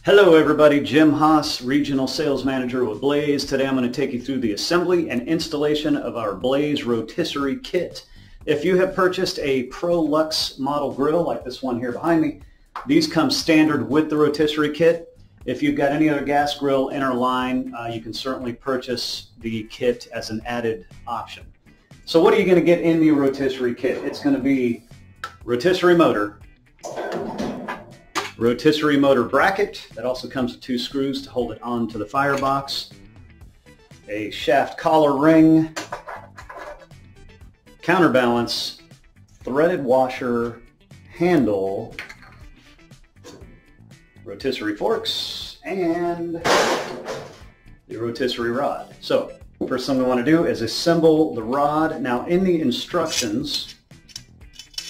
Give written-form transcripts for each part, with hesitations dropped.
Hello everybody, Jim Haas, Regional Sales Manager with Blaze. Today I'm going to take you through the assembly and installation of our Blaze Rotisserie Kit. If you have purchased a Pro Lux model grill like this one here behind me, these come standard with the Rotisserie Kit. If you've got any other gas grill in our line, you can certainly purchase the kit as an added option. So what are you going to get in the Rotisserie Kit? It's going to be rotisserie motor, rotisserie motor bracket that also comes with 2 screws to hold it onto the firebox, a shaft collar ring, counterbalance, threaded washer, handle, rotisserie forks, and the rotisserie rod. So first thing we want to do is assemble the rod. Now in the instructions,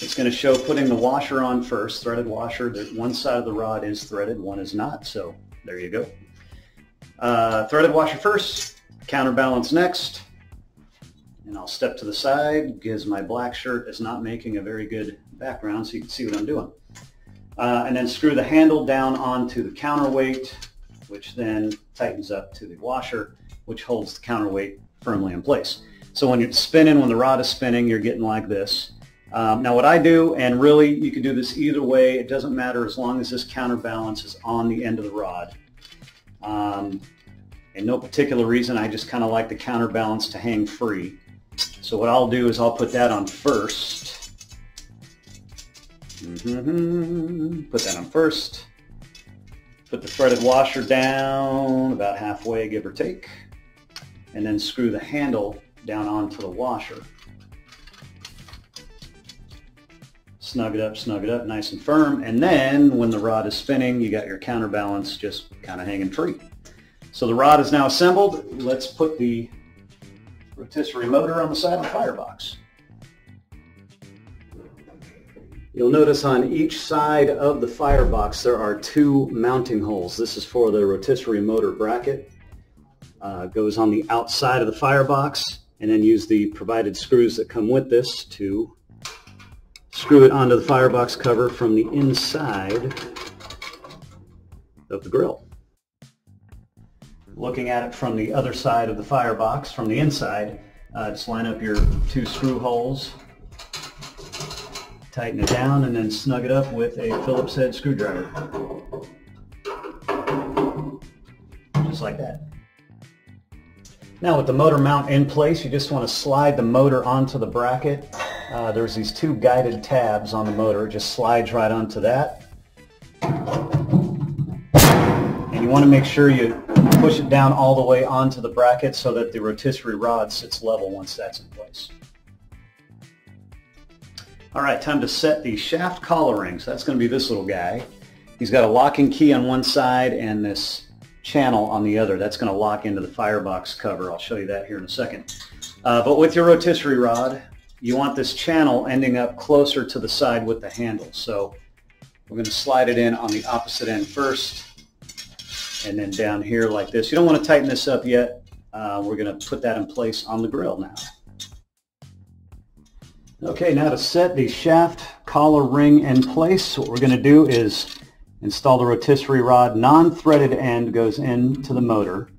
it's going to show putting the washer on first, threaded washer. One side of the rod is threaded, one is not, so there you go. Threaded washer first, counterbalance next, and I'll step to the side because my black shirt is not making a very good background so you can see what I'm doing. And then screw the handle down onto the counterweight, which then tightens up to the washer, which holds the counterweight firmly in place. So when you're spinning, when the rod is spinning, you're getting like this. Now what I do, and really you can do this either way, it doesn't matter as long as this counterbalance is on the end of the rod. And no particular reason, I just kind of like the counterbalance to hang free. So what I'll do is I'll put that on first. Put that on first. Put the threaded washer down about halfway, give or take. And then screw the handle down onto the washer. Snug it up nice and firm, and then when the rod is spinning, you got your counterbalance just kind of hanging free. So the rod is now assembled. Let's put the rotisserie motor on the side of the firebox. You'll notice on each side of the firebox there are 2 mounting holes. This is for the rotisserie motor bracket. Goes on the outside of the firebox, and then use the provided screws that come with this to screw it onto the firebox cover from the inside of the grill. Looking at it from the other side of the firebox, from the inside, just line up your 2 screw holes, tighten it down, and then snug it up with a Phillips head screwdriver. Just like that. Now with the motor mount in place, you just want to slide the motor onto the bracket. There's these 2 guided tabs on the motor. It just slides right onto that. And you want to make sure you push it down all the way onto the bracket so that the rotisserie rod sits level once that's in place. Alright, time to set the shaft collar ring. So that's going to be this little guy. He's got a locking key on one side and this channel on the other. That's going to lock into the firebox cover. I'll show you that here in a second. But with your rotisserie rod, you want this channel ending up closer to the side with the handle. So we're going to slide it in on the opposite end first, and then down here like this. You don't want to tighten this up yet. We're going to put that in place on the grill now. Okay, now to set the shaft collar ring in place, what we're going to do is install the rotisserie rod. Non-threaded end goes into the motor,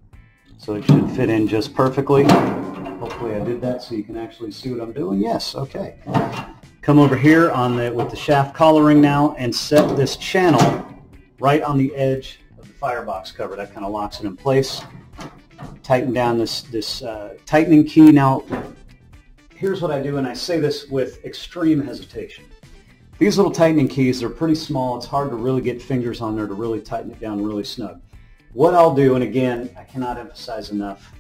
so it should fit in just perfectly. Hopefully I did that so you can actually see what I'm doing. Yes, okay. Come over here with the shaft collar ring now and set this channel right on the edge of the firebox cover. That kind of locks it in place. Tighten down this tightening key. Now, here's what I do, and I say this with extreme hesitation. These little tightening keys are pretty small. It's hard to really get fingers on there to really tighten it down really snug. What I'll do, and again, I cannot emphasize enough,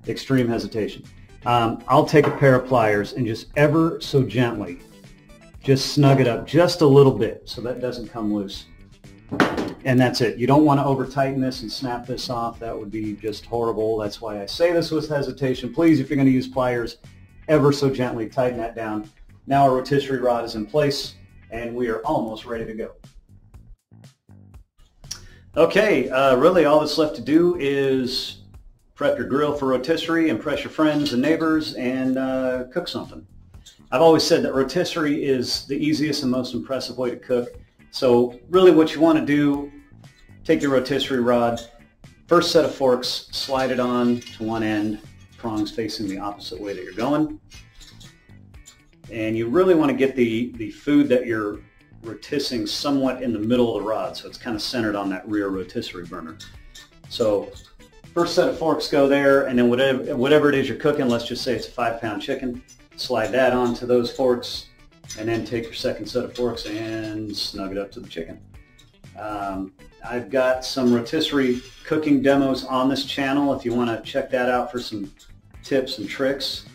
extreme hesitation. I'll take a pair of pliers and just ever so gently just snug it up just a little bit so that doesn't come loose. And that's it. You don't want to over tighten this and snap this off. That would be just horrible. That's why I say this with hesitation. Please, if you're going to use pliers, ever so gently tighten that down. Now our rotisserie rod is in place and we are almost ready to go. Okay, really all that's left to do is prep your grill for rotisserie, impress your friends and neighbors, and cook something. I've always said that rotisserie is the easiest and most impressive way to cook. So really what you want to do take your rotisserie rod, first set of forks, slide it on to one end, prongs facing the opposite way that you're going. And you really want to get the food that you're rotissing somewhat in the middle of the rod, so it's kind of centered on that rear rotisserie burner. So first set of forks go there, and then whatever it is you're cooking, let's just say it's a 5-pound chicken, slide that onto those forks, and then take your second set of forks and snug it up to the chicken. I've got some rotisserie cooking demos on this channel if you want to check that out for some tips and tricks,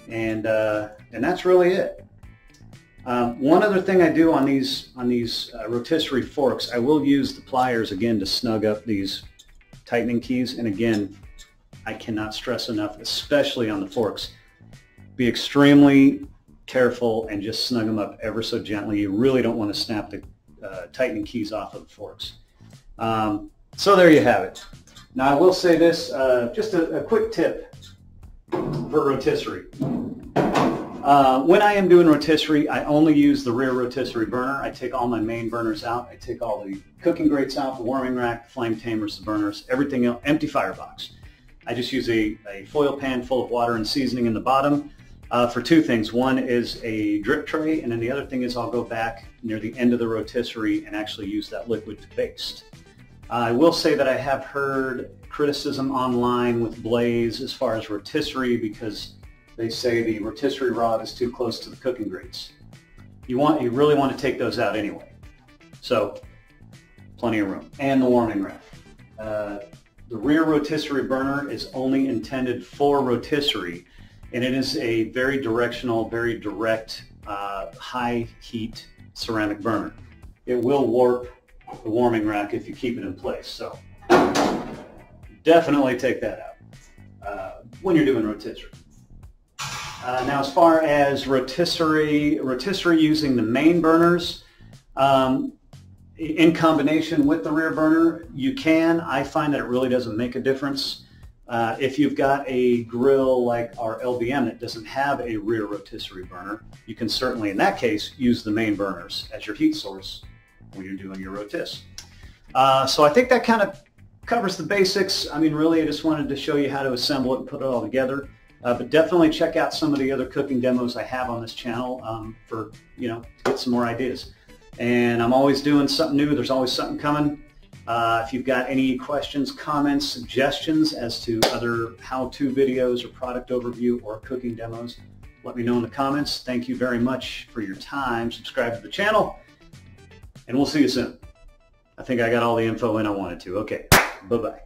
and that's really it. One other thing I do on these rotisserie forks, I will use the pliers again to snug up these tightening keys, and again, I cannot stress enough, especially on the forks, be extremely careful and just snug them up ever so gently. You really don't want to snap the tightening keys off of the forks. So there you have it. Now I will say this, just a quick tip for rotisserie. When I am doing rotisserie, I only use the rear rotisserie burner. I take all my main burners out. I take all the cooking grates out, the warming rack, the flame tamers, the burners, everything else, empty firebox. I just use a foil pan full of water and seasoning in the bottom for two things. One is a drip tray, and then the other thing is I'll go back near the end of the rotisserie and actually use that liquid to baste. I will say that I have heard criticism online with Blaze as far as rotisserie because they say the rotisserie rod is too close to the cooking grates. You really want to take those out anyway. So plenty of room. And the warming rack. The rear rotisserie burner is only intended for rotisserie, and it is a very directional, very direct, high heat ceramic burner. It will warp the warming rack if you keep it in place. So definitely take that out when you're doing rotisserie. Now, as far as rotisserie using the main burners in combination with the rear burner, you can. I find that it really doesn't make a difference. If you've got a grill like our LBM that doesn't have a rear rotisserie burner, you can certainly, in that case, use the main burners as your heat source when you're doing your rotis. So I think that kind of covers the basics. I mean, really, I just wanted to show you how to assemble it and put it all together. But definitely check out some of the other cooking demos I have on this channel for, to get some more ideas. And I'm always doing something new. There's always something coming. If you've got any questions, comments, suggestions as to other how-to videos or product overview or cooking demos, let me know in the comments. Thank you very much for your time. Subscribe to the channel, and we'll see you soon. I think I got all the info in I wanted to. Okay, bye-bye.